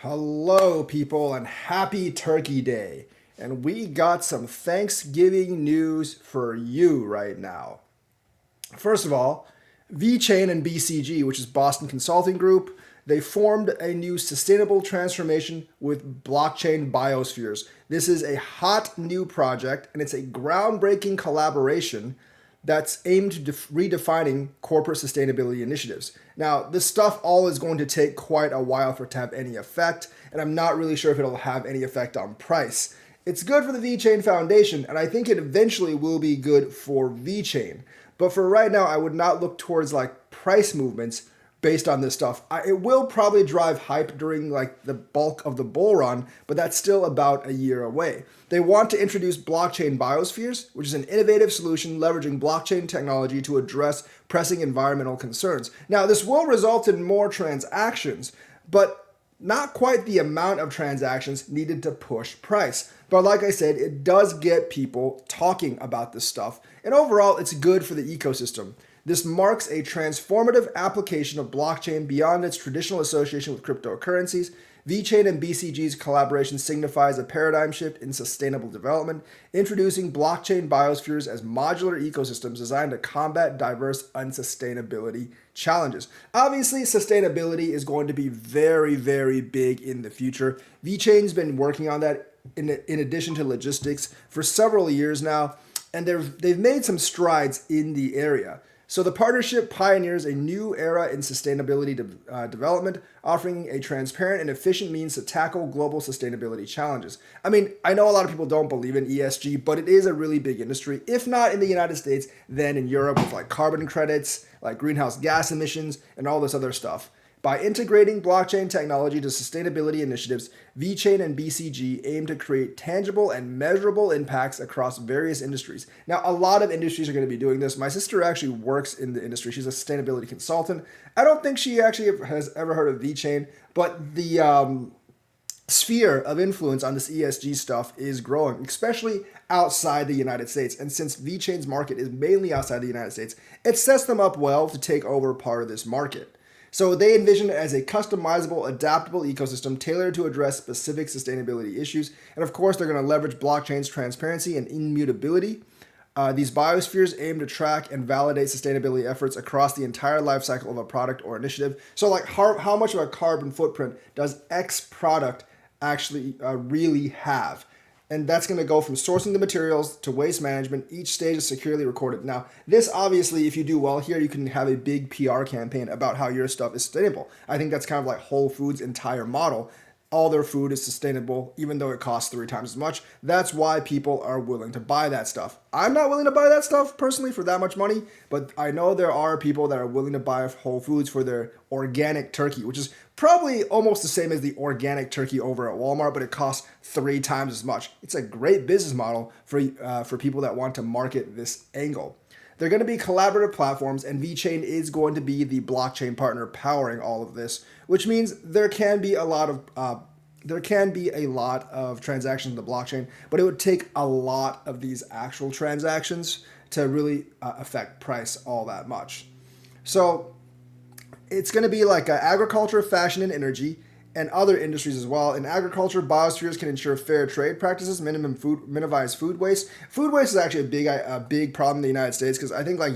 Hello, people, and happy Turkey Day. And we got some Thanksgiving news for you right now. First of all, Vechain and BCG, which is Boston Consulting Group, they formed a new sustainable transformation with blockchain biospheres. This is a hot new project, and it's a groundbreaking collaboration that's aimed to redefining corporate sustainability initiatives. Now, this stuff all is going to take quite a while for it to have any effect, and I'm not really sure if it'll have any effect on price. It's good for the VeChain Foundation, and I think it eventually will be good for VeChain. But for right now, I would not look towards like price movements based on this stuff. It will probably drive hype during like the bulk of the bull run, but that's still about a year away. They want to introduce blockchain biospheres, which is an innovative solution leveraging blockchain technology to address pressing environmental concerns. Now, this will result in more transactions, but not quite the amount of transactions needed to push price. But like I said, it does get people talking about this stuff. And overall, it's good for the ecosystem. This marks a transformative application of blockchain beyond its traditional association with cryptocurrencies. VeChain and BCG's collaboration signifies a paradigm shift in sustainable development, introducing blockchain biospheres as modular ecosystems designed to combat diverse unsustainability challenges. Obviously, sustainability is going to be very, very big in the future. VeChain's been working on that in addition to logistics for several years now, and they've made some strides in the area. So the partnership pioneers a new era in sustainability development, offering a transparent and efficient means to tackle global sustainability challenges. I mean, I know a lot of people don't believe in ESG, but it is a really big industry. If not in the United States, then in Europe with like carbon credits, like greenhouse gas emissions, and all this other stuff. By integrating blockchain technology to sustainability initiatives, VeChain and BCG aim to create tangible and measurable impacts across various industries. Now, a lot of industries are going to be doing this. My sister actually works in the industry. She's a sustainability consultant. I don't think she actually has ever heard of VeChain, but the sphere of influence on this ESG stuff is growing, especially outside the United States. And since VeChain's market is mainly outside the United States, it sets them up well to take over part of this market. So they envision it as a customizable, adaptable ecosystem tailored to address specific sustainability issues. And of course, they're going to leverage blockchain's transparency and immutability. These biospheres aim to track and validate sustainability efforts across the entire life cycle of a product or initiative. So like how much of a carbon footprint does X product actually really have? And that's going to go from sourcing the materials to waste management. Each stage is securely recorded. Now, this obviously, if you do well here, you can have a big PR campaign about how your stuff is sustainable. I think that's kind of like Whole Foods' entire model. All their food is sustainable, even though it costs 3 times as much. That's why people are willing to buy that stuff. I'm not willing to buy that stuff personally for that much money, but I know there are people that are willing to buy Whole Foods for their organic turkey, which is probably almost the same as the organic turkey over at Walmart, but it costs 3 times as much. It's a great business model for people that want to market this angle. They're going to be collaborative platforms, and VeChain is going to be the blockchain partner powering all of this, which means there can be a lot of transactions in the blockchain, but it would take a lot of these actual transactions to really affect price all that much. So it's going to be like agriculture, fashion, and energy, and other industries as well. In agriculture, biospheres can ensure fair trade practices, minimize food waste. Food waste is actually a big problem in the United States because I think like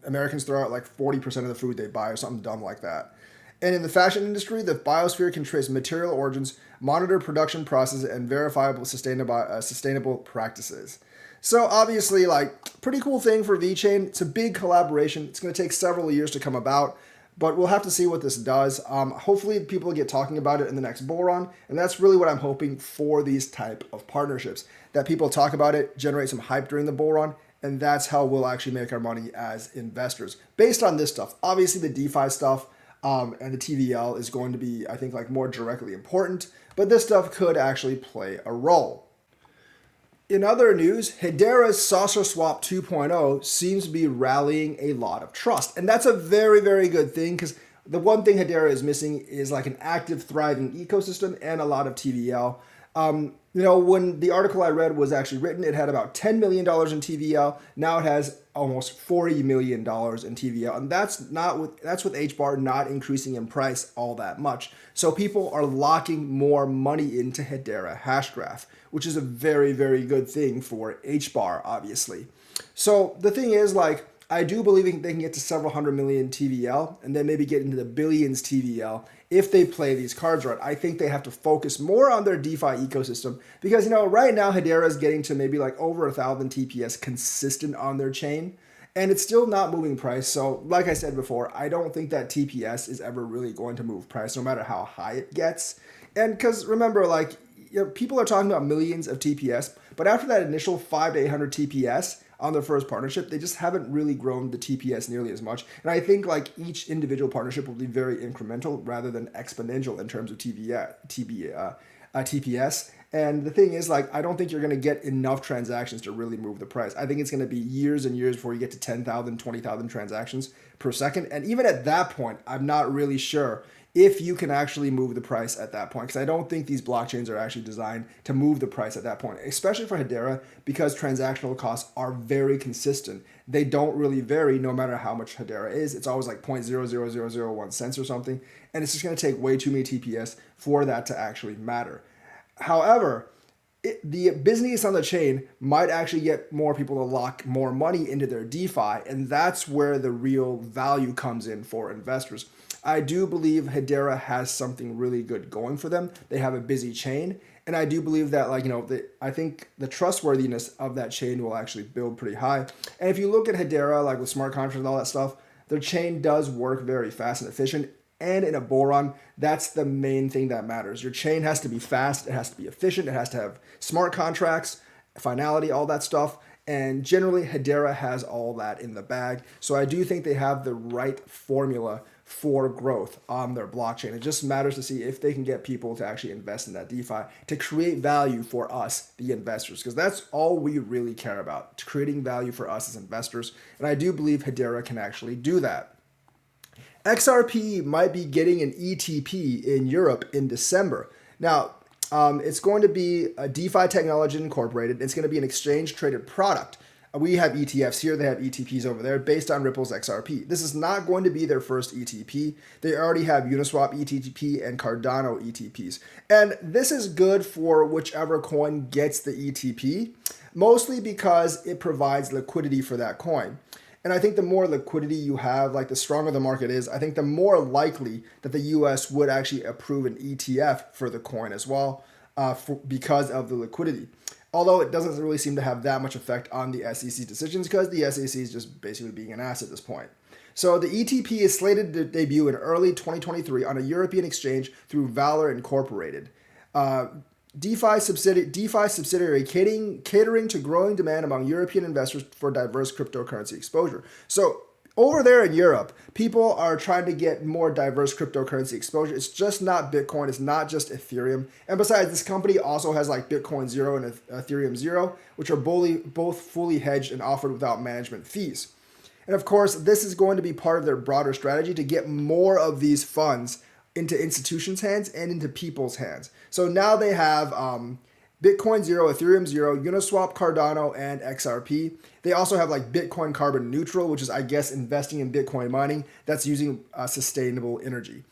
Americans throw out like 40% of the food they buy or something dumb like that. And in the fashion industry, the biosphere can trace material origins, monitor production processes, and verifiable sustainable practices. So obviously, like, pretty cool thing for VeChain. It's a big collaboration. It's going to take several years to come about, but we'll have to see what this does. Hopefully people get talking about it in the next bull run, and that's really what I'm hoping for these type of partnerships, that people talk about it, generate some hype during the bull run, and that's how we'll actually make our money as investors based on this stuff. Obviously the DeFi stuff and the TVL is going to be, I think, like more directly important, but this stuff could actually play a role. In other news, Hedera's Saucerswap 2.0 seems to be rallying a lot of trust. And that's a very, very good thing because the one thing Hedera is missing is like an active, thriving ecosystem and a lot of TVL. When the article I read was actually written, it had about $10 million in TVL. Now it has almost $40 million in TVL. And that's with HBAR not increasing in price all that much. So people are locking more money into Hedera Hashgraph, which is a very, very good thing for HBAR, obviously. So the thing is, like, I do believe they can get to several hundred million TVL and then maybe get into the billions TVL if they play these cards right. I think they have to focus more on their DeFi ecosystem because, right now Hedera is getting to maybe like over 1,000 TPS consistent on their chain, and it's still not moving price. So like I said before, I don't think that TPS is ever really going to move price no matter how high it gets. And because remember, like, people are talking about millions of TPS, but after that initial 5 to 800 TPS on their first partnership, they just haven't really grown the TPS nearly as much. And I think like each individual partnership will be very incremental rather than exponential in terms of TPS. And the thing is, like, I don't think you're going to get enough transactions to really move the price. I think it's going to be years and years before you get to 10,000, 20,000 transactions per second. And even at that point, I'm not really sure if you can actually move the price at that point, because I don't think these blockchains are actually designed to move the price at that point, especially for Hedera, because transactional costs are very consistent. They don't really vary no matter how much Hedera is. It's always like 0.00001 cents or something, and it's just going to take way too many TPS for that to actually matter. However, the business on the chain might actually get more people to lock more money into their DeFi, and that's where the real value comes in for investors. I do believe Hedera has something really good going for them. They have a busy chain, and I do believe that, I think the trustworthiness of that chain will actually build pretty high. And if you look at Hedera, like with smart contracts and all that stuff, their chain does work very fast and efficient. And in a bull run, that's the main thing that matters. Your chain has to be fast, it has to be efficient, it has to have smart contracts, finality, all that stuff. And generally, Hedera has all that in the bag. So I do think they have the right formula for growth on their blockchain. It just matters to see if they can get people to actually invest in that DeFi to create value for us, the investors, because that's all we really care about, creating value for us as investors. And I do believe Hedera can actually do that. XRP might be getting an ETP in Europe in December. Now, it's going to be a DeFi technology incorporated. It's going to be an exchange traded product. We have ETFs here. They have ETPs over there based on Ripple's XRP. This is not going to be their first ETP. They already have Uniswap ETP and Cardano ETPs. And this is good for whichever coin gets the ETP, mostly because it provides liquidity for that coin. And I think the more liquidity you have, like the stronger the market is, I think the more likely that the US would actually approve an ETF for the coin as well, because of the liquidity. Although it doesn't really seem to have that much effect on the SEC decisions because the SEC is just basically being an ass at this point. So the ETP is slated to debut in early 2023 on a European exchange through Valor Incorporated. DeFi subsidiary catering to growing demand among European investors for diverse cryptocurrency exposure. So over there in Europe, people are trying to get more diverse cryptocurrency exposure. It's just not Bitcoin. It's not just Ethereum. And besides, this company also has like Bitcoin Zero and Ethereum Zero, which are both fully hedged and offered without management fees. And of course, this is going to be part of their broader strategy to get more of these funds into institutions' hands and into people's hands. So now they have Bitcoin Zero, Ethereum Zero, Uniswap, Cardano, and XRP. They also have like Bitcoin Carbon Neutral, which is, I guess, investing in Bitcoin mining that's using sustainable energy.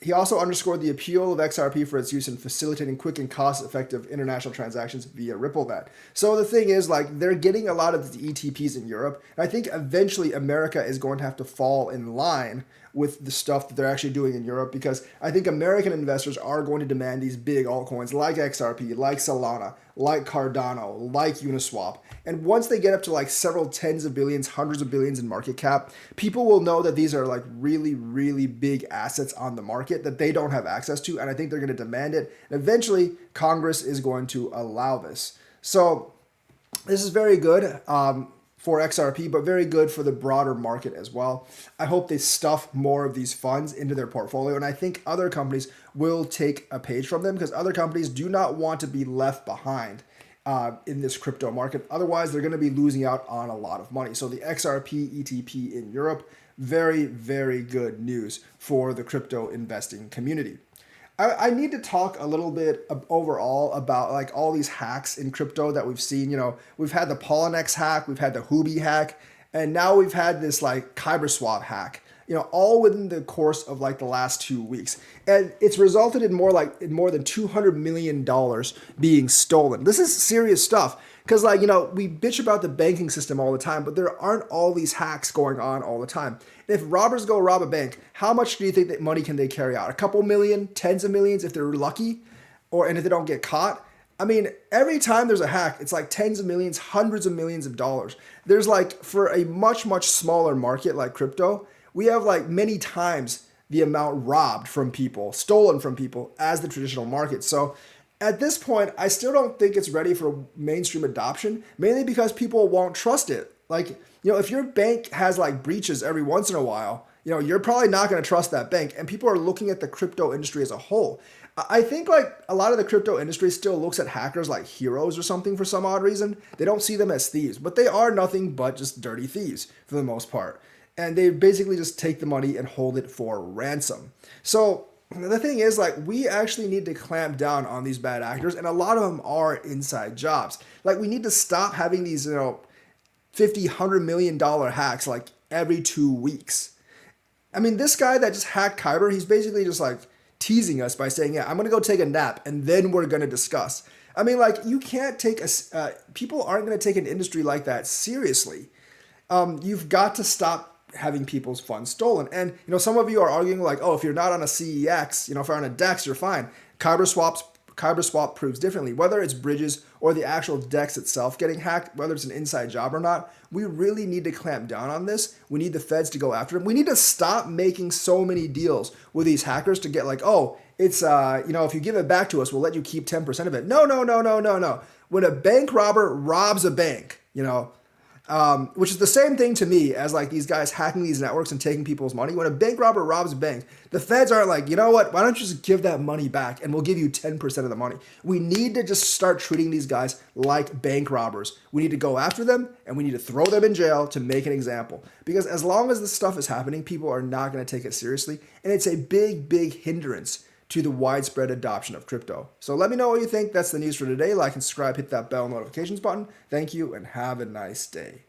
He also underscored the appeal of XRP for its use in facilitating quick and cost-effective international transactions via RippleNet. So the thing is, like, they're getting a lot of the ETPs in Europe, and I think eventually America is going to have to fall in line with the stuff that they're actually doing in Europe, because I think American investors are going to demand these big altcoins like XRP, like Solana, like Cardano, like Uniswap. And once they get up to like several tens of billions, hundreds of billions in market cap, people will know that these are like really, really big assets on the market that they don't have access to. And I think they're going to demand it. And eventually, Congress is going to allow this. So this is very good for XRP, but very good for the broader market as well. I hope they stuff more of these funds into their portfolio. And I think other companies will take a page from them, because other companies do not want to be left behind in this crypto market. Otherwise, they're going to be losing out on a lot of money. So the XRP ETP in Europe, very, very good news for the crypto investing community. I need to talk a little bit overall about like all these hacks in crypto that we've seen. You know, we've had the Polynex hack, we've had the Huobi hack, and now we've had this like KyberSwap hack. You know, all within the course of like the last 2 weeks, and it's resulted in more than $200 million being stolen. This is serious stuff because like we bitch about the banking system all the time, but there aren't all these hacks going on all the time. If robbers go rob a bank, how much do you think that money can they carry out? A couple million, tens of millions if they're lucky, and if they don't get caught. I mean, every time there's a hack, it's like tens of millions, hundreds of millions of dollars. There's like for a much, much smaller market like crypto, we have like many times the amount robbed from people, stolen from people as the traditional market. So at this point, I still don't think it's ready for mainstream adoption, mainly because people won't trust it. Like, if your bank has like breaches every once in a while, you're probably not going to trust that bank. And people are looking at the crypto industry as a whole. I think like a lot of the crypto industry still looks at hackers like heroes or something for some odd reason. They don't see them as thieves, but they are nothing but just dirty thieves for the most part. And they basically just take the money and hold it for ransom. So the thing is, like, we actually need to clamp down on these bad actors, and a lot of them are inside jobs. Like, we need to stop having these, $50-100 million hacks like every 2 weeks. I mean, this guy that just hacked Kyber, he's basically just like teasing us by saying, yeah, I'm going to go take a nap and then we're going to discuss. I mean, like, you can't take people aren't going to take an industry like that seriously. You've got to stop having people's funds stolen. And, some of you are arguing like, oh, if you're not on a CEX, if you're on a DEX, you're fine. KyberSwap proves differently. Whether it's bridges or the actual DEX itself getting hacked, whether it's an inside job or not, we really need to clamp down on this. We need the feds to go after them. We need to stop making so many deals with these hackers to get like, oh, it's, if you give it back to us, we'll let you keep 10% of it. No, no, no, no, no, no. When a bank robber robs a bank, which is the same thing to me as like these guys hacking these networks and taking people's money. When a bank robber robs a bank, the feds aren't like, you know what, why don't you just give that money back and we'll give you 10% of the money. We need to just start treating these guys like bank robbers. We need to go after them and we need to throw them in jail to make an example. Because as long as this stuff is happening, people are not going to take it seriously. And it's a big, big hindrance to the widespread adoption of crypto. So let me know what you think. That's the news for today. Like and subscribe, hit that bell notifications button. Thank you and have a nice day.